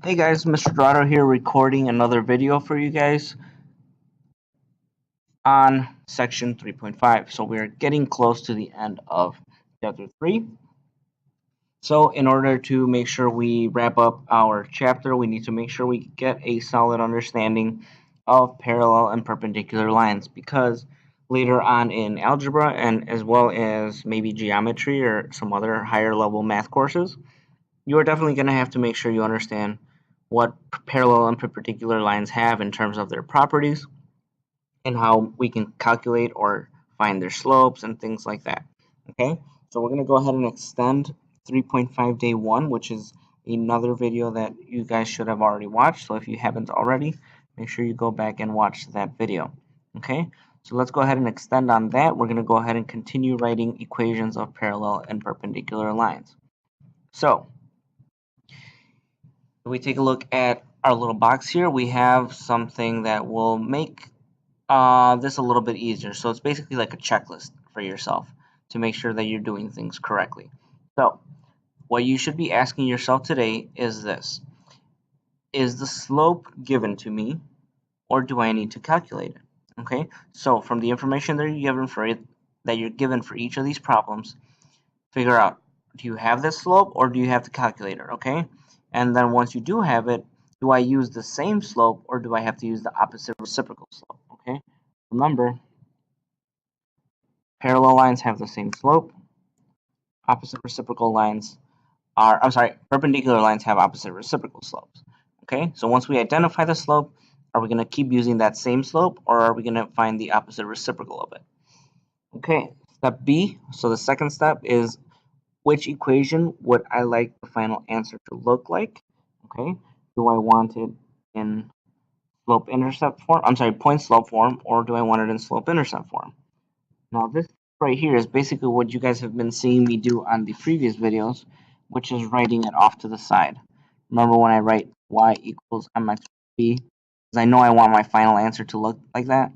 Hey guys, Mr. Dorado here recording another video for you guys on section 3.5. So we're getting close to the end of chapter 3. So in order to make sure we wrap up our chapter, we need to make sure we get a solid understanding of parallel and perpendicular lines, because later on in algebra and as well as maybe geometry or some other higher level math courses, you are definitely going to have to make sure you understand what parallel and perpendicular lines have in terms of their properties and how we can calculate or find their slopes and things like that. Okay, so we're going to go ahead and extend 3.5 day 1, which is another video that you guys should have already watched. So if you haven't already, make sure you go back and watch that video. Okay, so let's go ahead and extend on that. We're going to go ahead and continue writing equations of parallel and perpendicular lines. So if we take a look at our little box here, we have something that will make this a little bit easier. So it's basically like a checklist for yourself to make sure that you're doing things correctly. So what you should be asking yourself today is this: is the slope given to me, or do I need to calculate it? Okay, so from the information that you're given for each of these problems, figure out, do you have this slope or do you have to calculate it? Okay, and then once you do have it, do I use the same slope or do I have to use the opposite reciprocal slope? Okay, remember, parallel lines have the same slope. Opposite reciprocal lines perpendicular lines have opposite reciprocal slopes. Okay, so once we identify the slope, are we going to keep using that same slope, or are we going to find the opposite reciprocal of it? Okay, step B. So the second step is, which equation would I like the final answer to look like? Okay, do I want it in slope-intercept form? I'm sorry, point-slope form, or do I want it in slope-intercept form? Now this right here is basically what you guys have been seeing me do on the previous videos, which is writing it off to the side. Remember when I write y equals mx b, because I know I want my final answer to look like that.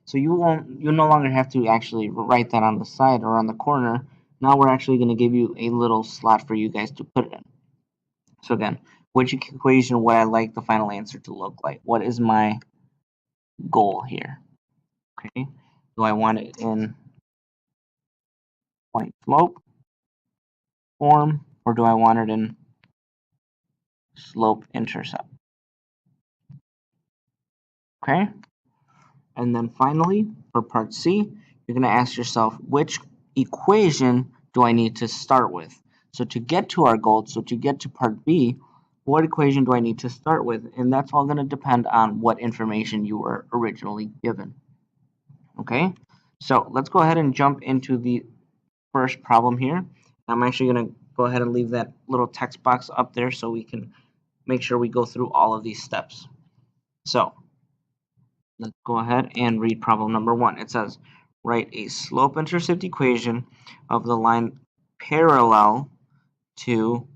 So you'll no longer have to actually write that on the side or on the corner. Now we're actually going to give you a little slot for you guys to put it in. So again, which equation would I like the final answer to look like? What is my goal here? Okay, do I want it in point slope form, or do I want it in slope intercept? Okay, and then finally for part C, you're going to ask yourself, which equation do I need to start with? So to get to our goal, so to get to part B, what equation do I need to start with? And that's all going to depend on what information you were originally given. Okay, so let's go ahead and jump into the first problem here. I'm actually going to go ahead and leave that little text box up there so we can make sure we go through all of these steps. So let's go ahead and read problem number 1. It says, write a slope-intercept equation of the line parallel to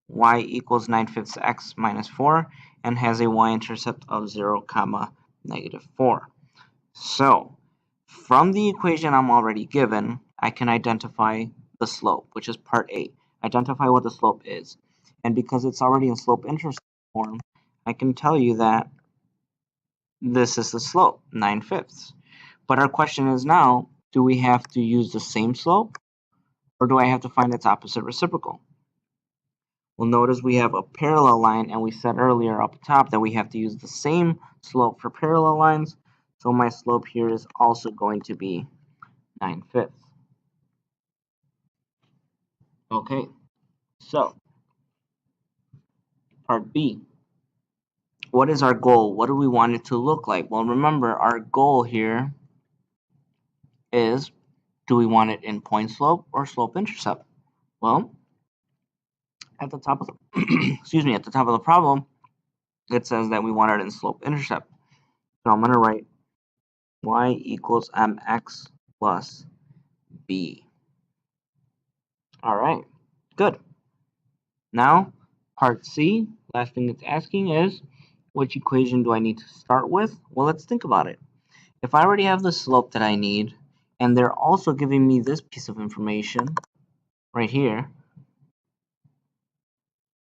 y equals 9/5 x minus 4 and has a y-intercept of 0, negative 4. So from the equation I'm already given, I can identify the slope, which is part A. Identify what the slope is. And because it's already in slope-intercept form, I can tell you that this is the slope, 9/5. But our question is now, do we have to use the same slope, or do I have to find its opposite reciprocal? Well, notice we have a parallel line, and we said earlier up top that we have to use the same slope for parallel lines. So my slope here is also going to be 9/5. Okay, so part B. What is our goal? What do we want it to look like? Well, remember, our goal here is, do we want it in point slope or slope intercept? Well, at the top of the excuse me, at the top of the problem, it says that we want it in slope intercept. So I'm going to write y equals mx plus b. All right, good. Now, part C, last thing it's asking is, which equation do I need to start with? Well, let's think about it. If I already have the slope that I need, and they're also giving me this piece of information right here,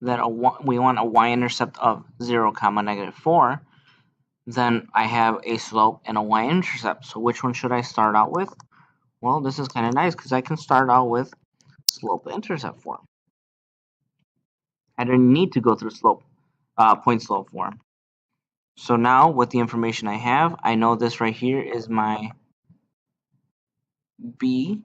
that we want a y-intercept of 0, comma, -4, then I have a slope and a y-intercept. So which one should I start out with? Well, this is kind of nice because I can start out with slope-intercept form. I don't need to go through point-slope form. So now with the information I have, I know this right here is my B,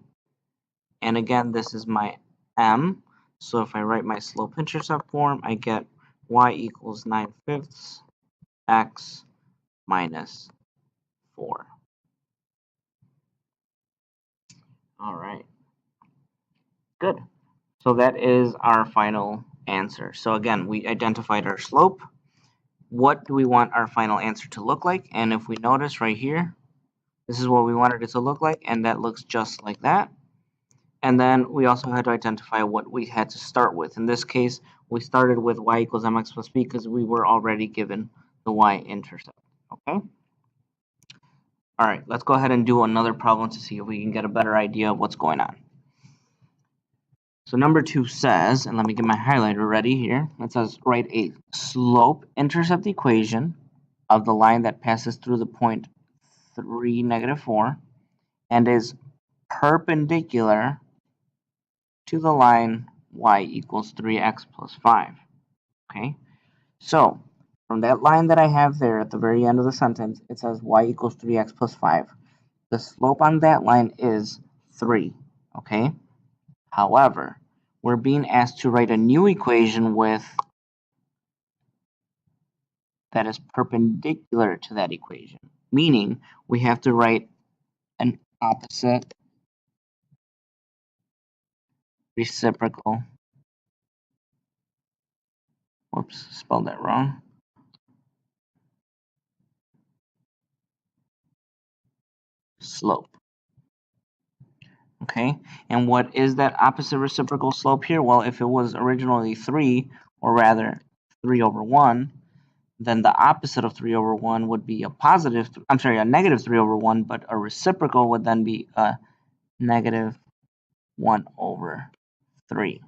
and again, this is my M. So if I write my slope-intercept form, I get y equals 9/5 x minus 4. All right, good. So that is our final answer. So again, we identified our slope. What do we want our final answer to look like? And if we notice right here, this is what we wanted it to look like, and that looks just like that. And then we also had to identify what we had to start with. In this case, we started with y equals mx plus b because we were already given the y-intercept. Okay? All right, let's go ahead and do another problem to see if we can get a better idea of what's going on. So number 2 says, and let me get my highlighter ready here. It says write a slope-intercept equation of the line that passes through the point 3, -4, and is perpendicular to the line y equals 3x plus 5. Okay, so from that line that I have there at the very end of the sentence, it says y equals 3x plus 5. The slope on that line is 3. Okay, however, we're being asked to write a new equation with that is perpendicular to that equation, meaning we have to write an opposite reciprocal, whoops, spelled that wrong, slope. Okay, and what is that opposite reciprocal slope here? Well, if it was originally 3, or rather 3 over 1, then the opposite of 3 over 1 would be a negative 3 over 1, but a reciprocal would then be a negative 1 over 3.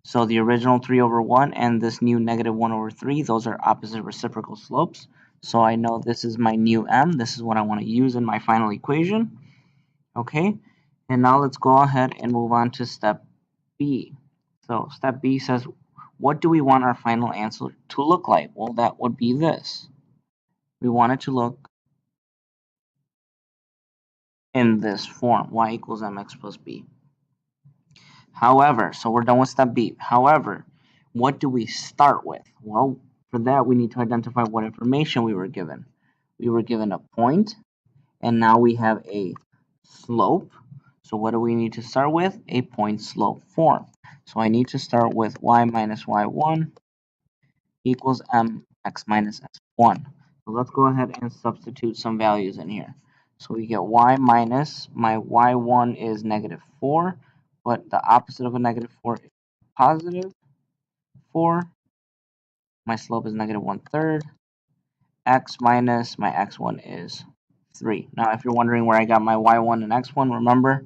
So the original 3 over 1 and this new negative 1 over 3, those are opposite reciprocal slopes. So I know this is my new m. This is what I want to use in my final equation. Okay, and now let's go ahead and move on to step B. So step B says, what do we want our final answer to look like? Well, that would be this. We want it to look in this form, y equals mx plus b. However, so we're done with step B. However, what do we start with? Well, for that, we need to identify what information we were given. We were given a point, and now we have a slope. So what do we need to start with? A point-slope form. So I need to start with y minus y1 equals mx minus x1. So let's go ahead and substitute some values in here. So we get y minus, my y1 is -4, but the opposite of a -4 is positive 4. My slope is -1/3. X minus, my x1 is 3. Now, if you're wondering where I got my y1 and x1, remember,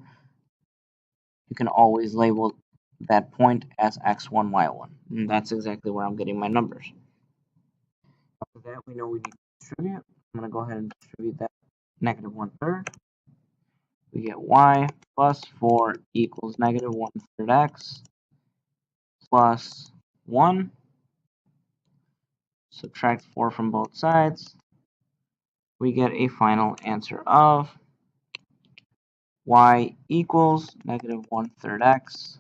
you can always label that point as x1, y1. And that's exactly where I'm getting my numbers. After that, we know we need to distribute. I'm going to go ahead and distribute that -1/3. We get y plus 4 equals -1/3 x plus 1. Subtract 4 from both sides. We get a final answer of y equals -1/3 x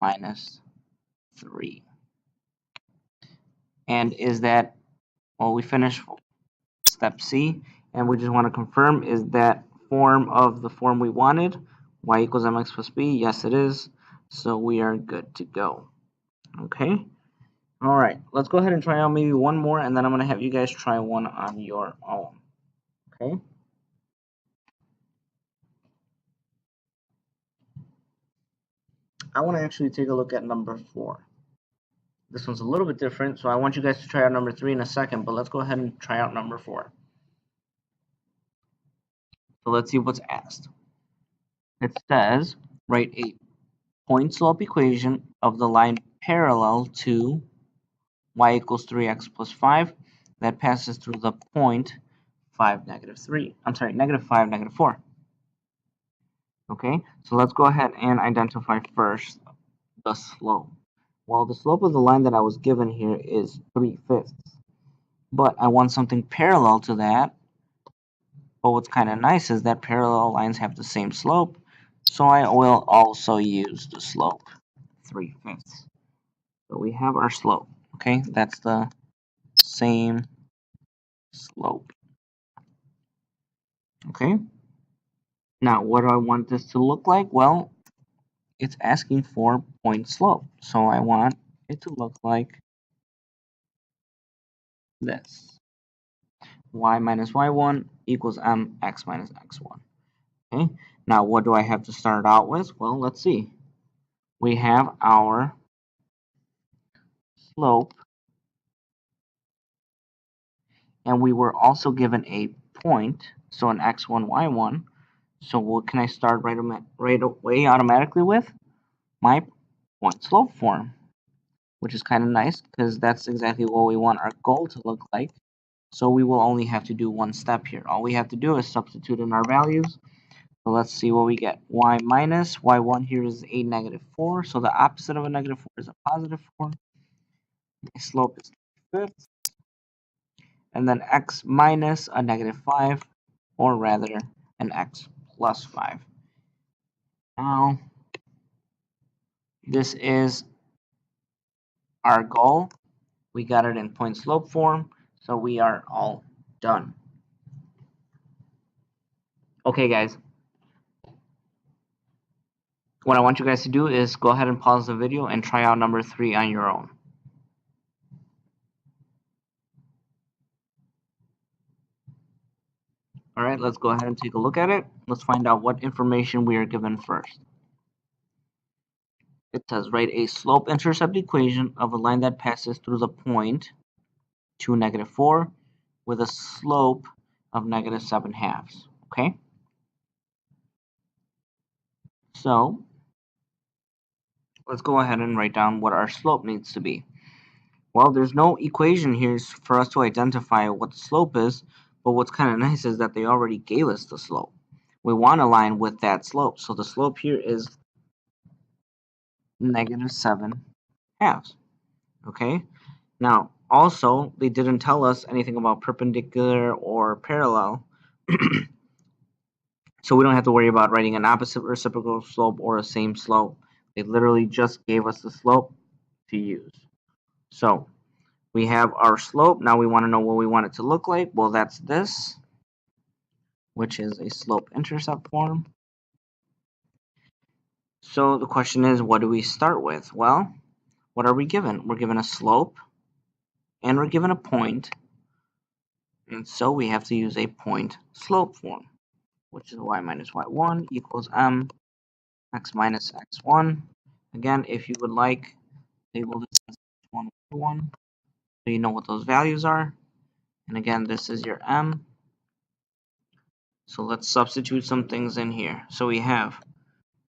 minus 3. And is that, well, we finished step C, and we just want to confirm, is that form of the form we wanted, y equals mx plus b? Yes, it is. So we are good to go. Okay. All right. Let's go ahead and try out maybe one more, and then I'm going to have you guys try one on your own. Okay. I want to actually take a look at number 4. This one's a little bit different, so I want you guys to try out number 3 in a second, but let's go ahead and try out number 4. So let's see what's asked. It says, write a point-slope equation of the line parallel to y equals 3x plus 5 that passes through the point 5, negative 3. I'm sorry, negative 5, negative 4. Okay, so let's go ahead and identify first the slope. Well, the slope of the line that I was given here is 3/5. But I want something parallel to that. But what's kind of nice is that parallel lines have the same slope. So I will also use the slope 3/5. So we have our slope. Okay, that's the same slope. Okay, now what do I want this to look like? Well, it's asking for point slope. So I want it to look like this. Y minus y1 equals mx minus x1. Okay, now what do I have to start out with? Well, let's see. We have our slope, and we were also given a point, so an x1, y1. So what can I start right away automatically with? My point slope form, which is kind of nice because that's exactly what we want our goal to look like. So we will only have to do one step here. All we have to do is substitute in our values. So let's see what we get. Y minus y1 here is a negative 4. So the opposite of a negative 4 is a positive 4. My slope is 3/5. And then x minus a negative 5, or rather an x plus 5. Now, this is our goal. We got it in point slope form, so we are all done. Okay, guys. What I want you guys to do is go ahead and pause the video and try out number 3 on your own. Alright, let's go ahead and take a look at it. Let's find out what information we are given first. It says write a slope-intercept equation of a line that passes through the point 2, negative 4 with a slope of negative 7/2. Okay? So, let's go ahead and write down what our slope needs to be. Well, there's no equation here for us to identify what the slope is, but what's kind of nice is that they already gave us the slope. We want a line with that slope, so the slope here is negative 7/2. Okay? Now, also, they didn't tell us anything about perpendicular or parallel, so we don't have to worry about writing an opposite reciprocal slope or a same slope. They literally just gave us the slope to use. So, we have our slope. Now we want to know what we want it to look like. Well, that's this, which is a slope-intercept form. So the question is, what do we start with? Well, what are we given? We're given a slope, and we're given a point, and so we have to use a point-slope form, which is y minus y1 equals x minus x1. Again, if you would like, label this as x1, y1, so you know what those values are. And again, this is your m. So let's substitute some things in here. So we have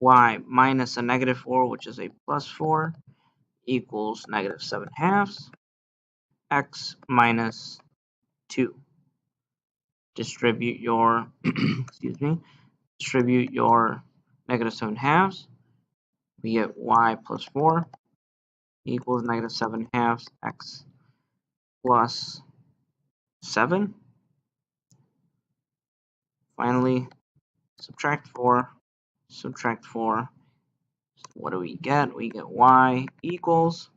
y minus a negative 4, which is a plus 4, equals negative 7/2, x minus 2. Distribute your, distribute your negative 7/2. We get y plus 4 equals negative 7/2 x plus 7. Finally, subtract 4. Subtract 4. What do we get? We get y equals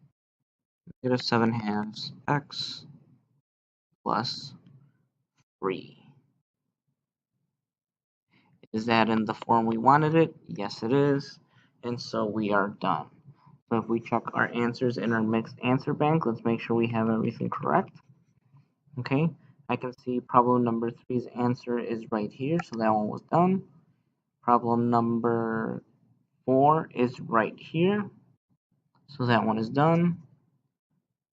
negative 7/2 x plus 3. Is that in the form we wanted it? Yes, it is. And so we are done. So if we check our answers in our mixed answer bank, let's make sure we have everything correct. Okay, I can see problem number 3's answer is right here, so that one was done. Problem number 4 is right here, so that one is done.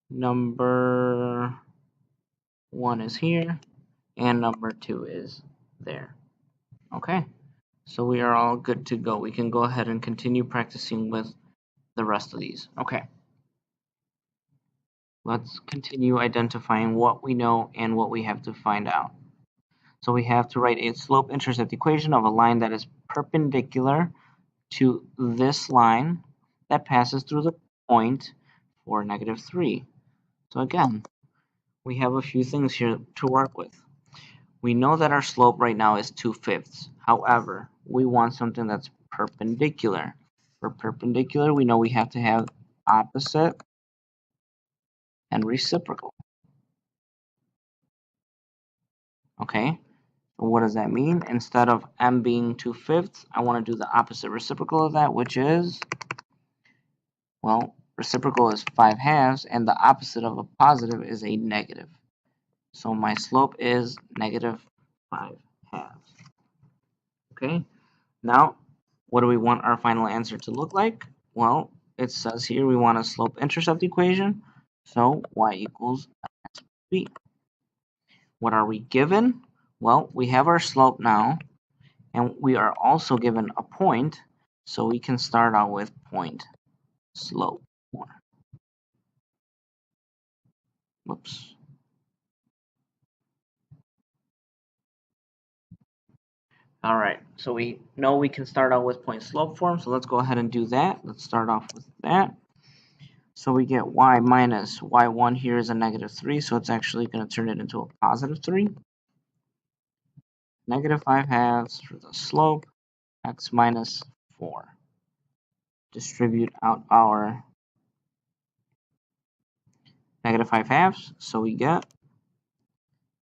Number 1 is here, and number 2 is there. Okay, so we are all good to go. We can go ahead and continue practicing with the rest of these. Okay. Let's continue identifying what we know and what we have to find out. So we have to write a slope-intercept equation of a line that is perpendicular to this line that passes through the point for -3. So again, we have a few things here to work with. We know that our slope right now is 2/5. However, we want something that's perpendicular. For perpendicular, we know we have to have opposite and reciprocal. Okay, so what does that mean? Instead of m being 2/5, I want to do the opposite reciprocal of that, which is, well, reciprocal is 5/2, and the opposite of a positive is a negative. So my slope is -5/2. Okay, now what do we want our final answer to look like? Well, it says here we want a slope-intercept equation, so y equals b. What are we given? Well, we have our slope now, and we are also given a point, so we can start out with point slope. Whoops. All right, so we know we can start out with point slope form, so let's go ahead and do that. Let's start off with that. So we get y minus y1 here is a -3, so it's actually going to turn it into a +3. -5/2 for the slope, x minus 4. Distribute out our -5/2, so we get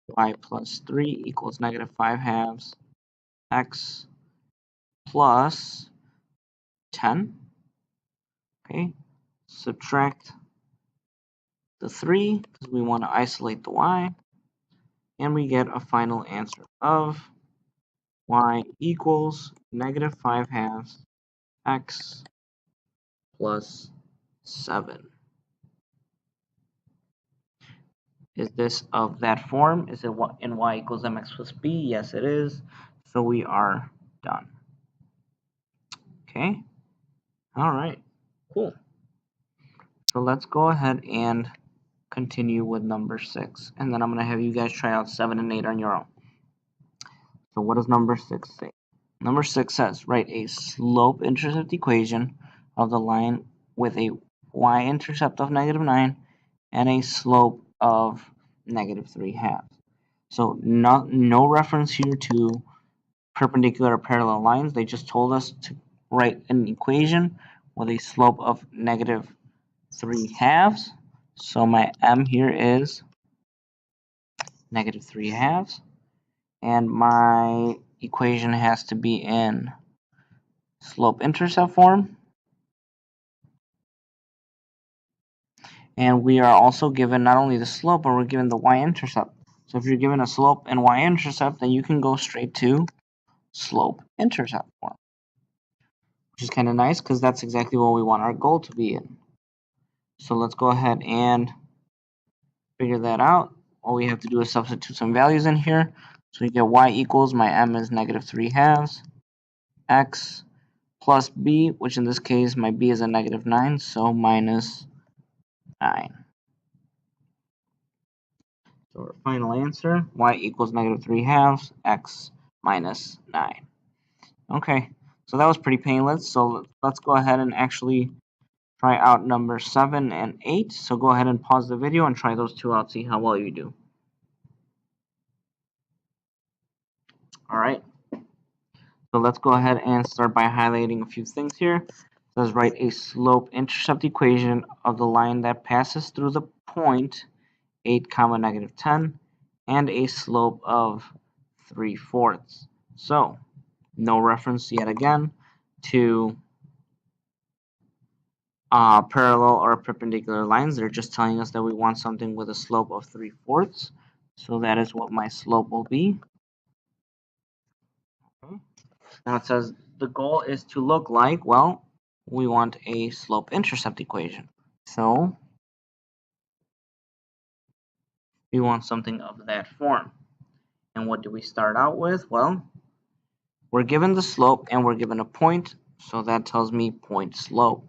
y plus 3 equals -5/2 x plus 10. Okay, subtract the 3 because we want to isolate the y, and we get a final answer of y equals -5/2 x plus 7. Is this of that form? Is it in y equals mx plus b? Yes, it is. So we are done. Okay. All right. Cool. So let's go ahead and continue with number 6. And then I'm going to have you guys try out 7 and 8 on your own. So what does number 6 say? Number 6 says, write a slope-intercept equation of the line with a y-intercept of -9 and a slope of -3/2. So no reference here to perpendicular or parallel lines. They just told us to write an equation with a slope of -3/2. So my m here is -3/2. And my equation has to be in slope-intercept form. And we are also given not only the slope, but we're given the y-intercept. So if you're given a slope and y-intercept, then you can go straight to slope-intercept form, which is kind of nice because that's exactly what we want our goal to be in. So let's go ahead and figure that out. All we have to do is substitute some values in here. So we get y equals, my m is -3/2, x plus b, which in this case my b is a -9, so minus 9. So our final answer, y equals -3/2, x minus 9. Okay, so that was pretty painless. So let's go ahead and actually try out number 7 and 8. So go ahead and pause the video and try those two out, see how well you do. All right. So let's go ahead and start by highlighting a few things here. It says write a slope-intercept equation of the line that passes through the point 8, -10, and a slope of 3/4. So no reference yet again to parallel or perpendicular lines. They're just telling us that we want something with a slope of 3/4. So that is what my slope will be. Okay. Now it says the goal is to look like, well, we want a slope-intercept equation. So we want something of that form. And what do we start out with? Well, we're given the slope and we're given a point, so that tells me point slope.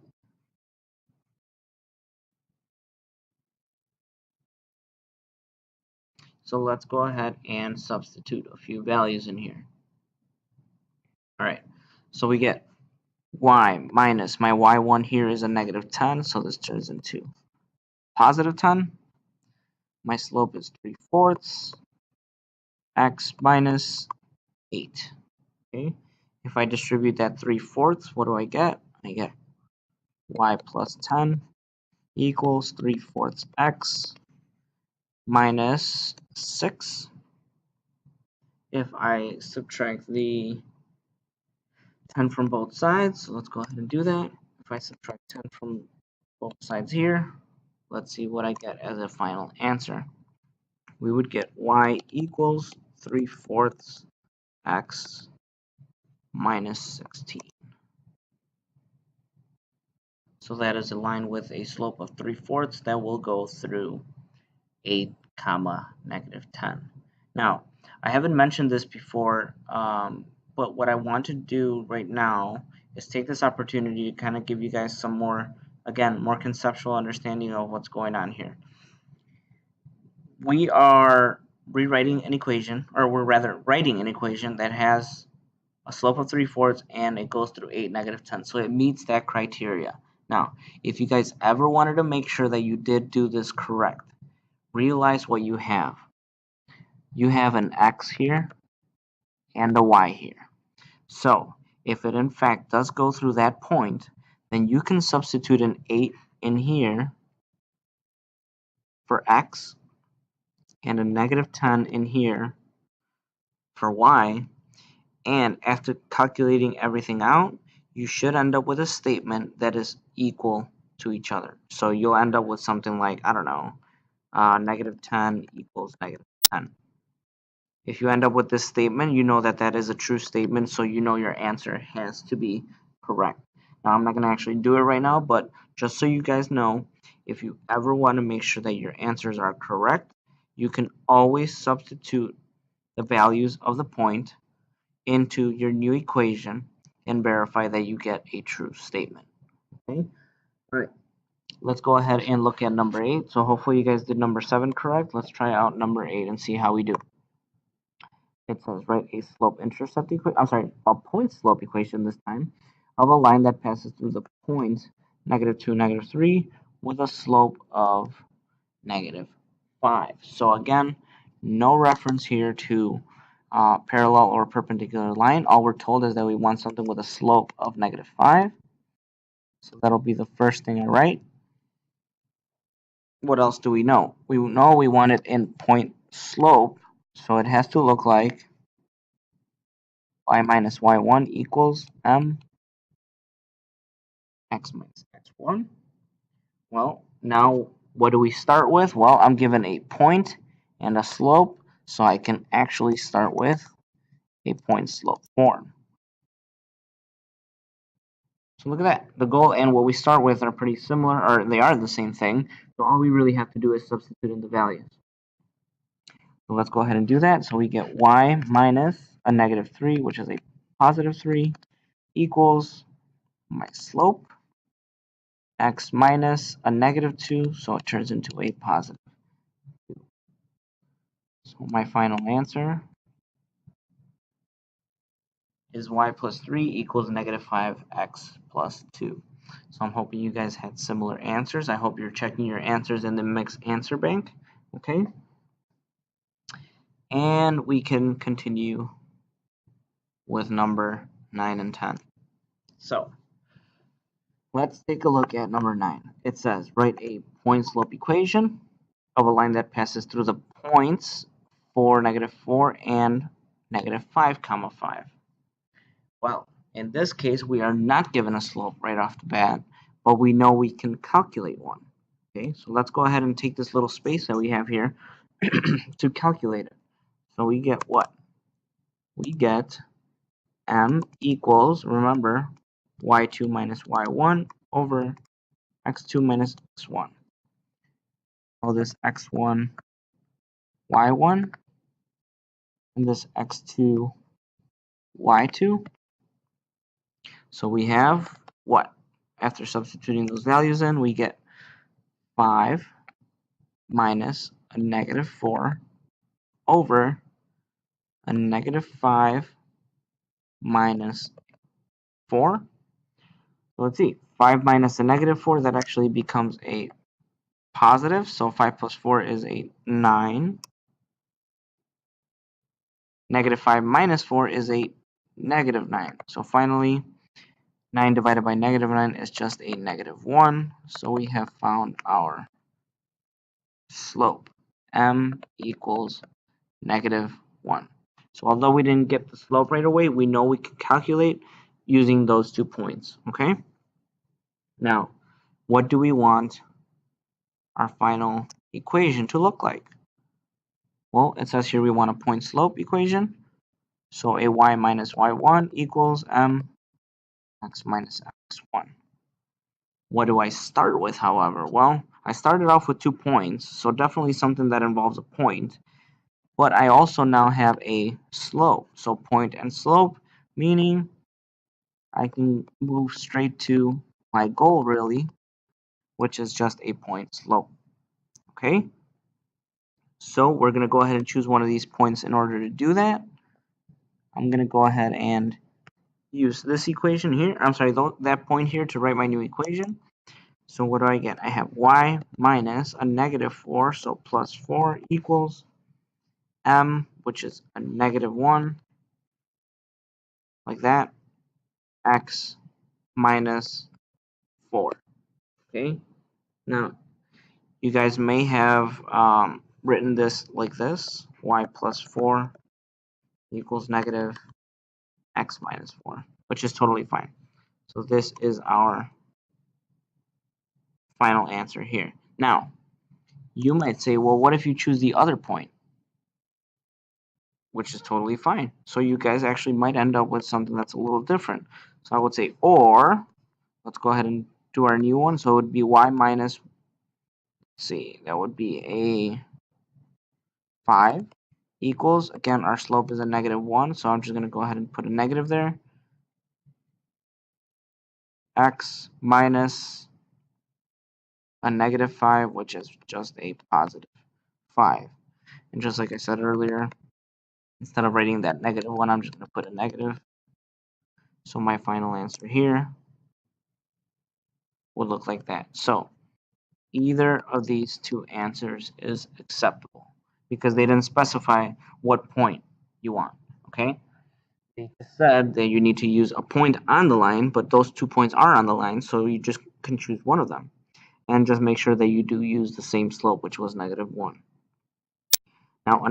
So let's go ahead and substitute a few values in here. Alright, so we get y minus, my y1 here is a negative 10, so this turns into positive 10. My slope is 3/4, x minus 8. Okay, if I distribute that 3/4, what do I get? I get y plus 10 equals 3/4 x minus 6. If I subtract the 10 from both sides, so let's go ahead and do that. If I subtract 10 from both sides here, let's see what I get as a final answer. We would get y equals 3/4 x minus 16. So that is a line with a slope of 3/4 that will go through 8, negative 10. Now, I haven't mentioned this before, but what I want to do right now is take this opportunity to kind of give you guys some more, again, more conceptual understanding of what's going on here. We are rewriting an equation, or we're rather writing an equation that has a slope of 3/4 and it goes through 8, negative 10. So it meets that criteria. Now, if you guys ever wanted to make sure that you did do this correct, realize what you have. You have an x here and a y here. So if it in fact does go through that point, then you can substitute an 8 in here for x and a negative 10 in here for y, and after calculating everything out, you should end up with a statement that is equal to each other. So you'll end up with something like, I don't know, negative 10 equals negative 10. If you end up with this statement, you know that that is a true statement, so you know your answer has to be correct. Now, I'm not going to actually do it right now, but just so you guys know, if you ever want to make sure that your answers are correct, you can always substitute the values of the point into your new equation and verify that you get a true statement. Okay? All right. Let's go ahead and look at number 8. So hopefully you guys did number 7 correct. Let's try out number 8 and see how we do. It says write a slope-intercept equation. I'm sorry, a point-slope equation this time of a line that passes through the points -2, -3 with a slope of -5. So again, no reference here to parallel or perpendicular line. All we're told is that we want something with a slope of -5. So that'll be the first thing I write. What else do we know? We know we want it in point slope, so it has to look like y minus y1 equals m x minus x1. Well, now what do we start with? Well, I'm given a point and a slope, so I can actually start with a point slope form. So look at that. The goal and what we start with are pretty similar, or they are the same thing. So all we really have to do is substitute in the values. So let's go ahead and do that. So we get y minus a -3, which is a +3, equals my slope, x minus a -2, so it turns into a +2. So my final answer is y plus 3 equals -5x plus 2. So I'm hoping you guys had similar answers. I hope you're checking your answers in the mixed answer bank. Okay? And we can continue with number 9 and 10. So let's take a look at number 9. It says write a point-slope equation of a line that passes through the points 4, -4, and -5, 5. Well, in this case, we are not given a slope right off the bat, but we know we can calculate one. Okay, so let's go ahead and take this little space that we have here to calculate it. So we get what? We get m equals, remember, y2 minus y1 over x2 minus x1. All this x1, y1, and this x2, y2. So we have what? After substituting those values in, we get 5 minus a -4 over a negative 5 minus 4. So let's see, 5 minus a negative 4, that actually becomes a positive. So 5 plus 4 is a 9. Negative 5 minus 4 is a negative 9. So finally, 9 divided by negative 9 is just a negative 1. So we have found our slope. M equals negative 1. So although we didn't get the slope right away, we know we can calculate using those 2 points. Okay? Now, what do we want our final equation to look like? Well, it says here we want a point slope equation. So a y minus y1 equals m x minus x1. What do I start with, however? Well, I started off with 2 points, so definitely something that involves a point. But I also now have a slope. So point and slope, meaning I can move straight to my goal, really, which is just a point slope. Okay? So we're going to go ahead and choose one of these points in order to do that. I'm going to go ahead and use this equation here. I'm sorry, that point here to write my new equation. So what do I get? I have y minus a negative 4, so plus 4 equals m, which is a negative 1, like that, x minus 4. Okay? Now, you guys may have written this like this, y plus 4 equals negative x minus 4, which is totally fine. So this is our final answer here. Now, you might say, well, what if you choose the other point? Which is totally fine. So you guys actually might end up with something that's a little different. So I would say, or, let's go ahead and do our new one. So it would be y minus, let's see, that would be a 5 equals, again, our slope is a negative 1, so I'm just going to go ahead and put a negative there. X minus a negative 5, which is just a positive 5. And just like I said earlier, instead of writing that negative 1, I'm just going to put a negative. So my final answer here would look like that. So either of these 2 answers is acceptable because they didn't specify what point you want. Okay? They said that you need to use a point on the line, but those 2 points are on the line, so you just can choose one of them. And just make sure that you do use the same slope, which was negative 1. Now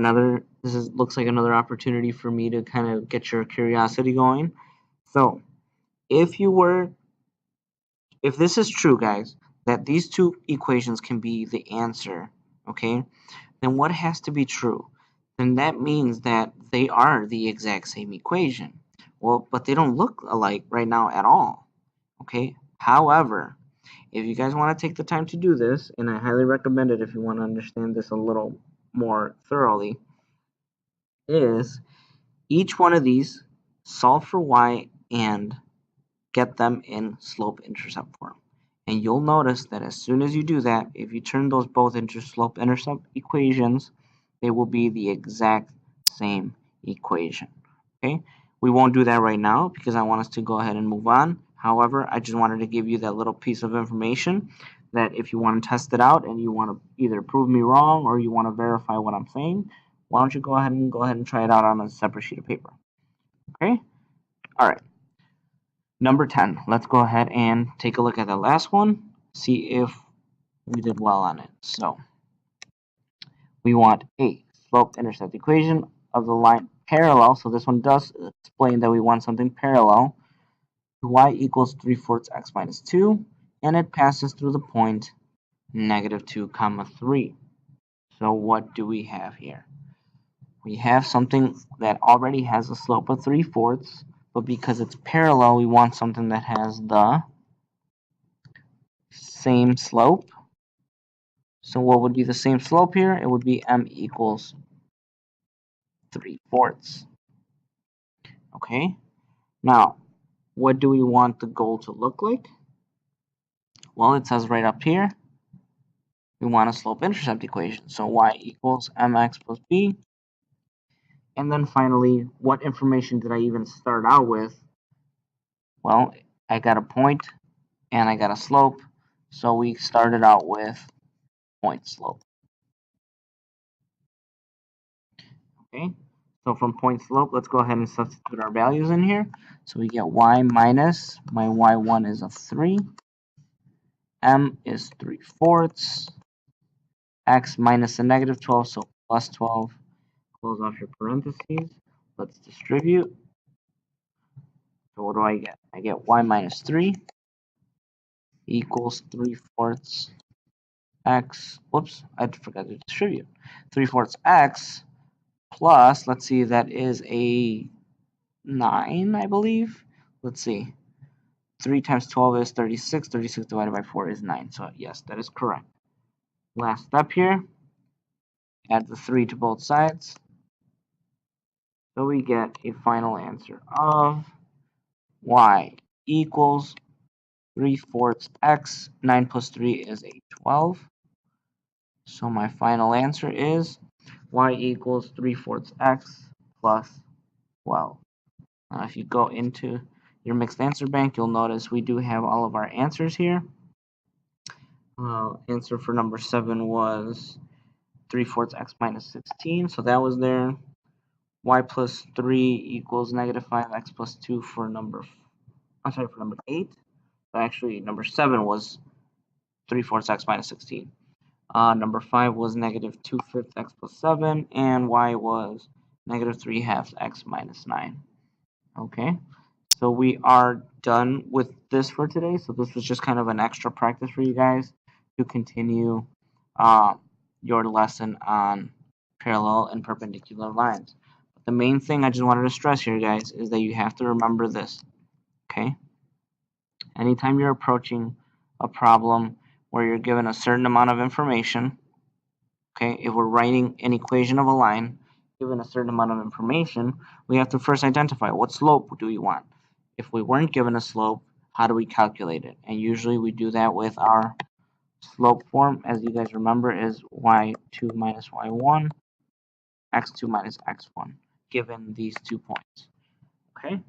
looks like another opportunity for me to kind of get your curiosity going. So if this is true, guys, that these 2 equations can be the answer, okay, then what has to be true? Then that means that they are the exact same equation. Well, but they don't look alike right now at all, okay? However, if you guys want to take the time to do this, and I highly recommend it if you want to understand this a little more thoroughly, is each one of these solve for y and get them in slope-intercept form. And you'll notice that as soon as you do that, if you turn those both into slope-intercept equations, they will be the exact same equation. Okay? We won't do that right now because I want us to go ahead and move on. However, I just wanted to give you that little piece of information that if you want to test it out and you want to either prove me wrong or you want to verify what I'm saying, why don't you go ahead and try it out on a separate sheet of paper. Okay? All right. Number 10, let's go ahead and take a look at the last one, see if we did well on it. So we want a slope-intercept equation of the line parallel. So this one does explain that we want something parallel to y equals 3/4 x minus 2, and it passes through the point negative 2 comma 3. So what do we have here? We have something that already has a slope of 3/4, but because it's parallel, we want something that has the same slope. So what would be the same slope here? It would be m equals 3/4. Okay. Now, what do we want the goal to look like? Well, it says right up here, we want a slope-intercept equation. So y equals mx plus b And then finally, what information did I even start out with? Well, I got a point and I got a slope, so we started out with point slope. Okay, so from point slope, let's go ahead and substitute our values in here. So we get y minus, my y1 is a 3, m is 3/4, x minus a negative 12, so plus 12. Close off your parentheses. Let's distribute. So what do I get? I get y minus 3 equals 3/4 x. Whoops, I forgot to distribute. 3/4 x plus, let's see, that is a 9, I believe. Let's see. 3 times 12 is 36. 36 divided by 4 is 9. So yes, that is correct. Last step here. Add the 3 to both sides. So we get a final answer of y equals 3/4 x. 9 plus 3 is a 12. So my final answer is y equals 3/4 x plus 12. Now if you go into your mixed answer bank, you'll notice we do have all of our answers here. Answer for number 7 was 3/4 x minus 16, so that was there. Y plus 3 equals negative 5x plus 2 for number, for number 8. But actually, number 7 was 3/4 x minus 16. Number 5 was negative 2/5 x plus 7, and y was negative 3/2 x minus 9. Okay, so we are done with this for today. So this was just kind of an extra practice for you guys to continue your lesson on parallel and perpendicular lines. The main thing I just wanted to stress here, guys, is that you have to remember this, okay? Anytime you're approaching a problem where you're given a certain amount of information, okay, if we're writing an equation of a line, given a certain amount of information, we have to first identify what slope do we want. If we weren't given a slope, how do we calculate it? And usually we do that with our slope form, as you guys remember, is y2 minus y1, x2 minus x1, given these 2 points. Okay?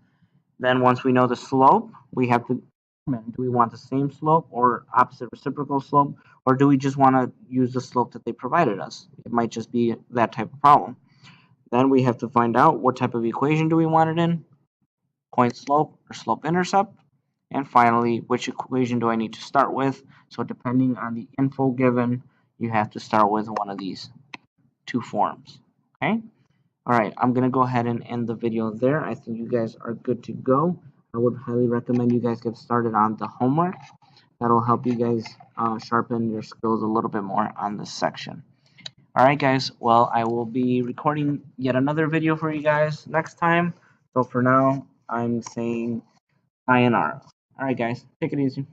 Then once we know the slope, we have to determine, do we want the same slope or opposite reciprocal slope, or do we just want to use the slope that they provided us? It might just be that type of problem. Then we have to find out what type of equation do we want it in, point slope or slope-intercept, and finally, which equation do I need to start with? So depending on the info given, you have to start with one of these 2 forms. Okay? Alright, I'm going to go ahead and end the video there. I think you guys are good to go. I would highly recommend you guys get started on the homework. That'll help you guys sharpen your skills a little bit more on this section. Alright guys, well, I will be recording yet another video for you guys next time. So for now, I'm saying sayonara. Alright guys, take it easy.